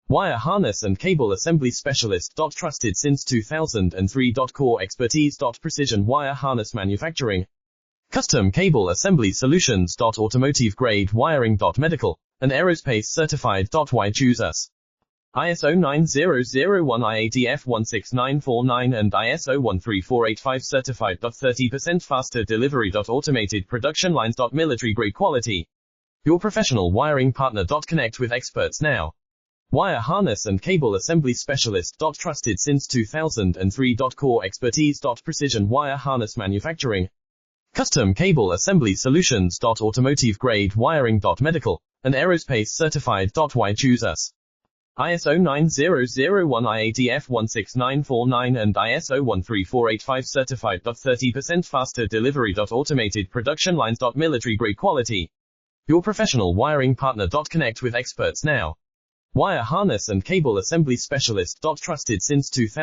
Wire harness and cable assembly specialist. Trusted since 2003. Core expertise. Precision wire harness manufacturing. Custom cable assembly solutions. Automotive grade wiring. Medical and aerospace certified. Why choose us? ISO 9001 IATF 16949 and ISO 13485 certified. 30% faster delivery. Automated production lines. Military grade quality. Your professional wiring partner. Connect with experts now. Wire harness and cable assembly specialist. Trusted since 2003. Core expertise. Precision wire harness manufacturing. Custom cable assembly solutions. Automotive grade wiring. Medical and aerospace certified. Why choose us? ISO 9001 IATF 16949 and ISO 13485 certified. 30% faster delivery. Automated production lines. Military grade quality. Your professional wiring partner. Connect with experts now. Wire harness and cable assembly specialist. Trusted since 2000.